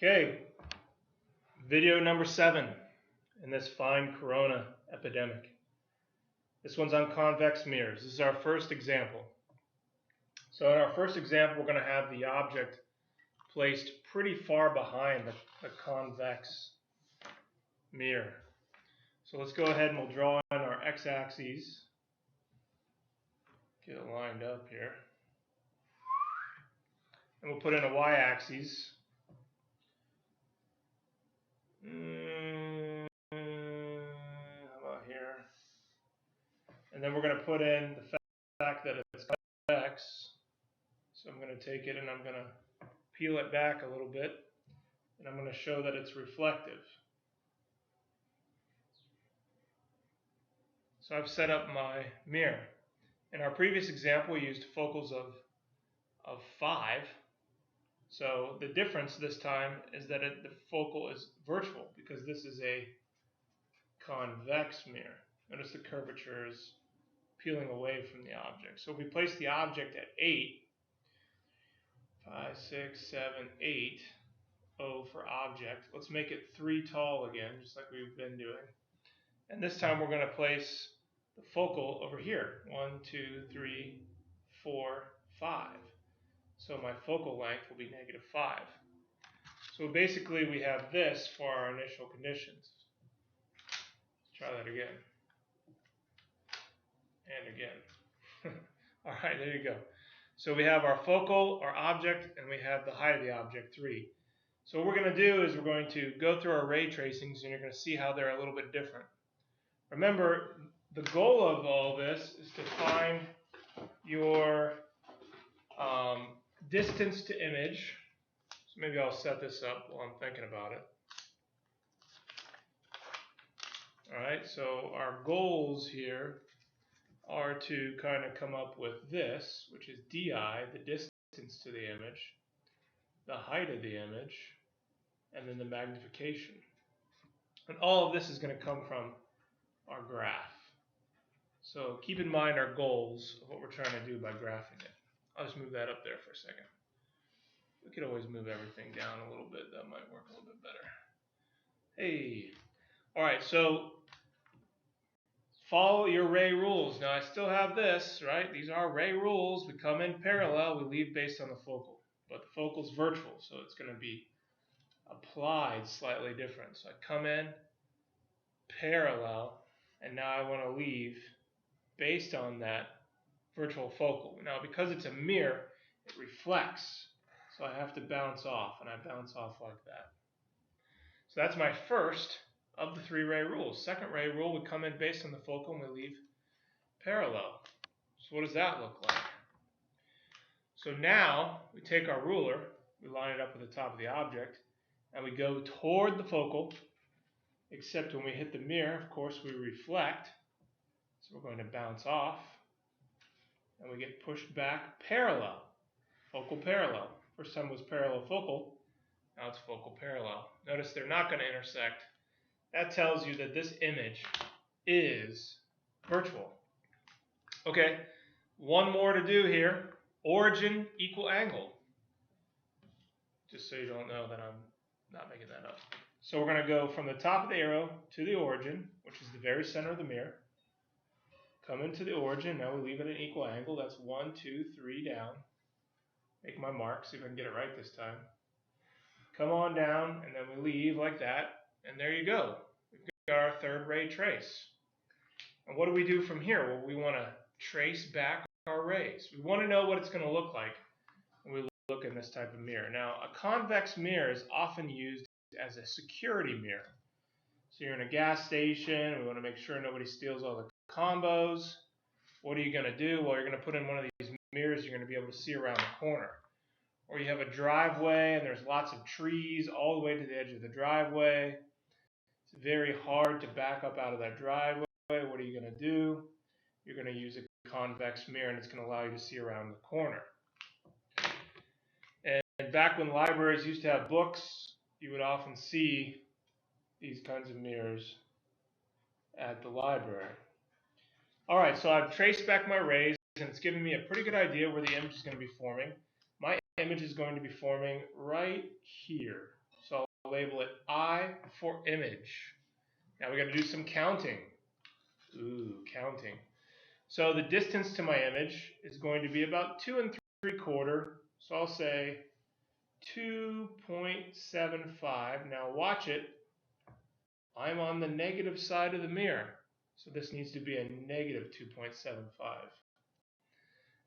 Okay, video number 7 in this fine corona epidemic. This one's on convex mirrors. This is our first example. So in our first example, we're going to have the object placed pretty far behind the convex mirror. So let's go ahead and we'll draw in our x-axis. Get it lined up here. And we'll put in a y-axis. How about here? And then we're going to put in the fact that it's convex. So I'm going to take it and I'm going to peel it back a little bit. And I'm going to show that it's reflective. So I've set up my mirror. In our previous example, we used focals of 5. So the difference this time is that the focal is virtual because this is a convex mirror. Notice the curvature is peeling away from the object. So if we place the object at 8, 5, 6, 7, 8, O for object. Let's make it 3 tall again, just like we've been doing. And this time we're going to place the focal over here. 1, 2, 3, 4, 5. So my focal length will be -5. So basically we have this for our initial conditions. Let's try that again. And again. Alright, there you go. So we have our focal, our object, and we have the height of the object, 3. So what we're going to do is we're going to go through our ray tracings and you're going to see how they're a little bit different. Remember, the goal of all this is to find your distance to image. So maybe I'll set this up while I'm thinking about it. Alright, so our goals here are to kind of come up with this, which is di, the distance to the image, the height of the image, and then the magnification. And all of this is going to come from our graph. So keep in mind our goals of what we're trying to do by graphing it. I'll just move that up there for a second. We could always move everything down a little bit. That might work a little bit better. Hey. Alright, so follow your ray rules. Now I still have this, right? These are ray rules. We come in parallel. We leave based on the focal. But the focal is virtual, so it's going to be applied slightly different. So I come in parallel, and now I want to leave based on that virtual focal. Now because it's a mirror, it reflects. So I have to bounce off, and I bounce off like that. So that's my first of the 3 ray rules. Second ray rule, we come in based on the focal and we leave parallel. So what does that look like? So now we take our ruler, we line it up with the top of the object, and we go toward the focal, except when we hit the mirror, of course, we reflect. So we're going to bounce off, and we get pushed back parallel, focal parallel. First time was parallel focal, now it's focal parallel. Notice they're not going to intersect. That tells you that this image is virtual. Okay, one more to do here. Origin equal angle. Just so you don't know that I'm not making that up. So we're going to go from the top of the arrow to the origin, which is the very center of the mirror. Come into the origin. Now we leave it at an equal angle. That's 1, 2, 3 down. Make my mark, see if I can get it right this time. Come on down, and then we leave like that. And there you go. We've got our third ray trace. And what do we do from here? Well, we want to trace back our rays. We want to know what it's going to look like when we look in this type of mirror. Now, a convex mirror is often used as a security mirror. So you're in a gas station. We want to make sure nobody steals all the combos. What are you going to do? Well, you're going to put in one of these mirrors you're going to be able to see around the corner. Or you have a driveway and there's lots of trees all the way to the edge of the driveway. It's very hard to back up out of that driveway. What are you going to do? You're going to use a convex mirror and it's going to allow you to see around the corner. And back when libraries used to have books, you would often see these kinds of mirrors at the library. Alright, so I've traced back my rays and it's giving me a pretty good idea where the image is going to be forming. My image is going to be forming right here. So I'll label it I for image. Now we got to do some counting. Ooh, counting. So the distance to my image is going to be about 2 3/4. So I'll say 2.75. Now watch it. I'm on the negative side of the mirror. So this needs to be a negative 2.75.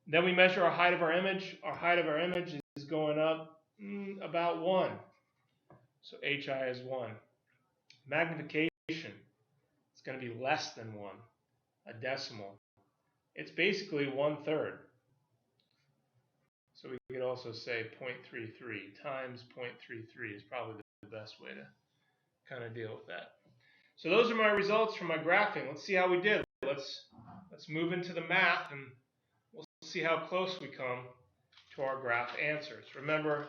Then we measure our height of our image. Our height of our image is going up about 1. So HI is 1. Magnification, it's going to be less than 1, a decimal. It's basically 1/3. So we could also say 0.33 times 0.33 is probably the best way to kind of deal with that. So those are my results from my graphing. Let's see how we did. Let's move into the math and we'll see how close we come to our graph answers. Remember,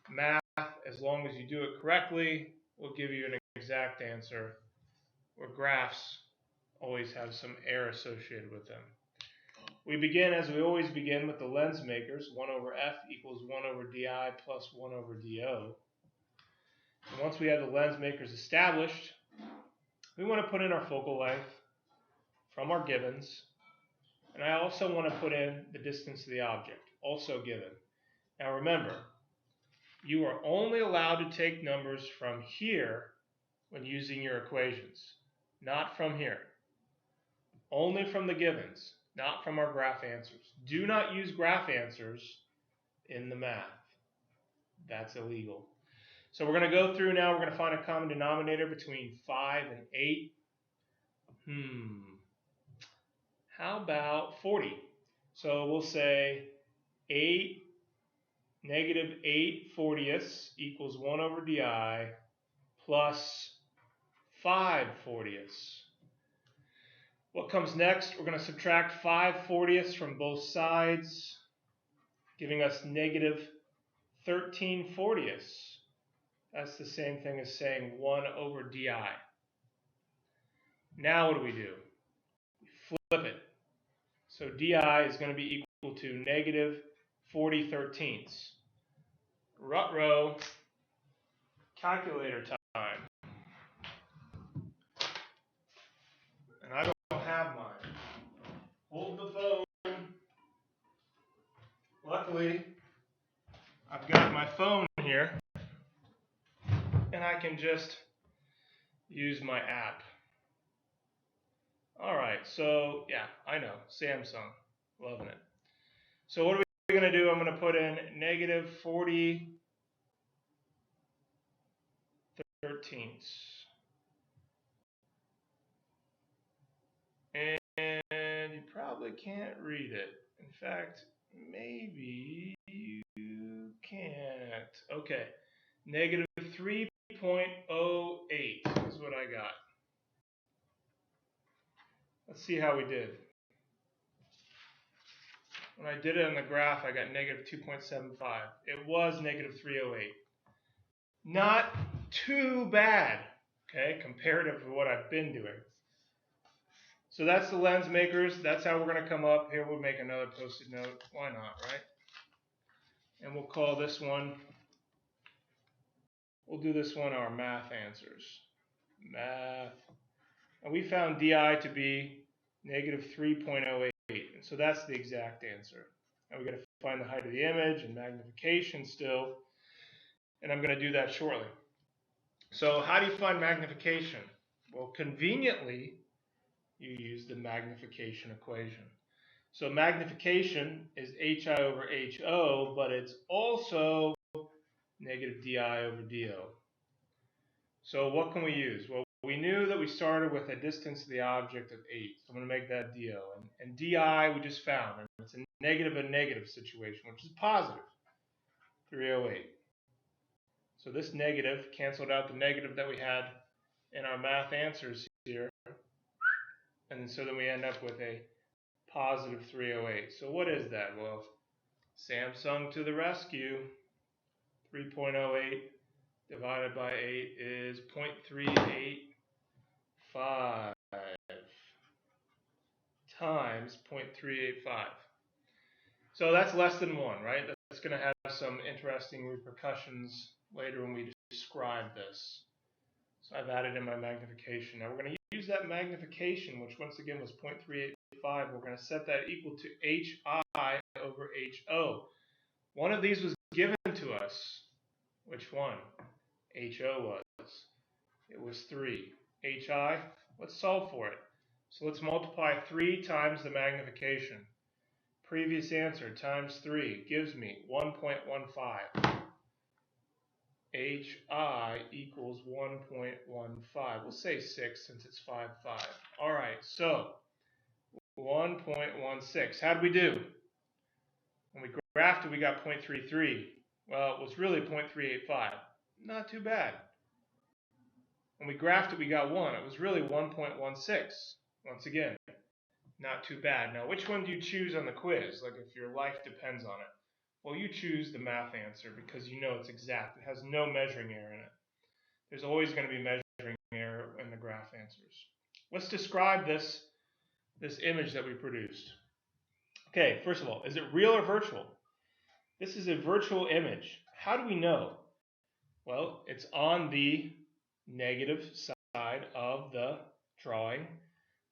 math, as long as you do it correctly, will give you an exact answer, where graphs always have some error associated with them. We begin, as we always begin, with the lens makers. 1 over f equals 1 over di plus 1 over do. And once we have the lens makers established, we want to put in our focal length from our givens. And I also want to put in the distance to the object, also given. Now remember, you are only allowed to take numbers from here when using your equations, not from here. Only from the givens, not from our graph answers. Do not use graph answers in the math. That's illegal. So we're going to go through now. We're going to find a common denominator between 5 and 8. How about 40? So we'll say 8 negative 8 40ths equals 1 over di plus 5 40ths. What comes next? We're going to subtract 5 40ths from both sides, giving us negative 13 40ths. That's the same thing as saying 1 over di. Now what do? We flip it. So di is going to be equal to negative 40 13ths. Rut-row, calculator time. And I don't have mine. Hold the phone. Luckily, I've got my phone here, and I can just use my app. All right, so yeah, I know, Samsung, loving it. So what are we going to do? I'm going to put in negative 40 13ths. And you probably can't read it. In fact, maybe you can't. Okay, negative 3.08 is what I got. Let's see how we did. When I did it on the graph, I got negative 2.75. It was negative 308. Not too bad, okay, comparative to what I've been doing. So that's the lens makers. That's how we're going to come up. Here we'll make another post-it note. Why not, right? And we'll call this one, we'll do this one our math answers. Math. And we found di to be negative 3.08. And so that's the exact answer. Now we've got to find the height of the image and magnification still. And I'm going to do that shortly. So how do you find magnification? Well, conveniently, you use the magnification equation. So magnification is hi over ho, but it's also negative di over do. So what can we use? Well, we knew that we started with a distance to the object of 8. So I'm going to make that do. And di we just found. And it's a negative situation, which is positive, 308. So this negative canceled out the negative that we had in our math answers here. And so then we end up with a positive 308. So what is that? Well, Samsung to the rescue. 3.08 divided by 8 is 0.385 times 0.385. So that's less than 1, right? That's going to have some interesting repercussions later when we describe this. So I've added in my magnification. Now we're going to use that magnification, which once again was 0.385. We're going to set that equal to HI over HO. One of these was given to us. Which one? HO was. It was 3. HI, let's solve for it. So let's multiply 3 times the magnification. Previous answer times 3 gives me 1.15. HI equals 1.15. We'll say 6 since it's 5, 5. All right, so 1.16. How did we do? When we graphed it, we got 0.33. Well, it was really 0.385. Not too bad. When we graphed it, we got 1. It was really 1.16. Once again, not too bad. Now, which one do you choose on the quiz? Like if your life depends on it. Well, you choose the math answer because you know it's exact. It has no measuring error in it. There's always going to be measuring error in the graph answers. Let's describe this image that we produced. Okay, first of all, is it real or virtual? This is a virtual image. How do we know? Well, it's on the negative side of the drawing.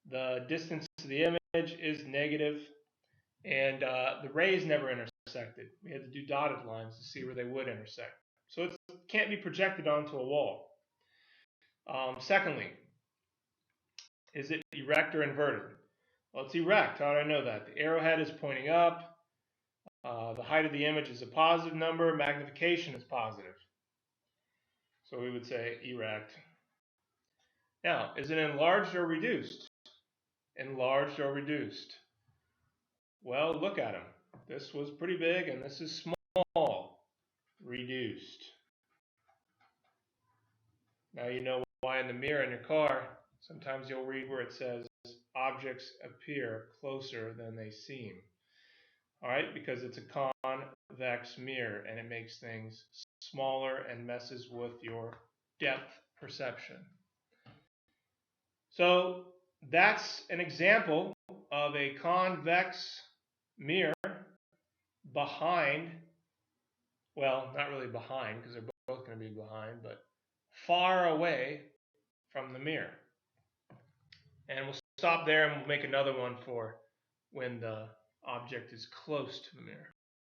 The distance to the image is negative, and the rays never intersected. We had to do dotted lines to see where they would intersect. So it can't be projected onto a wall. Secondly, is it erect or inverted? Well, it's erect. How do I know that? The arrowhead is pointing up. The height of the image is a positive number. Magnification is positive. So we would say erect. Now, is it enlarged or reduced? Enlarged or reduced? Well, look at them. This was pretty big and this is small. Reduced. Now you know why in the mirror in your car, sometimes you'll read where it says objects appear closer than they seem. All right, because it's a convex mirror and it makes things smaller and messes with your depth perception. So that's an example of a convex mirror behind, well, not really behind because they're both going to be behind, but far away from the mirror. And we'll stop there and we'll make another one for when the object is close to the mirror.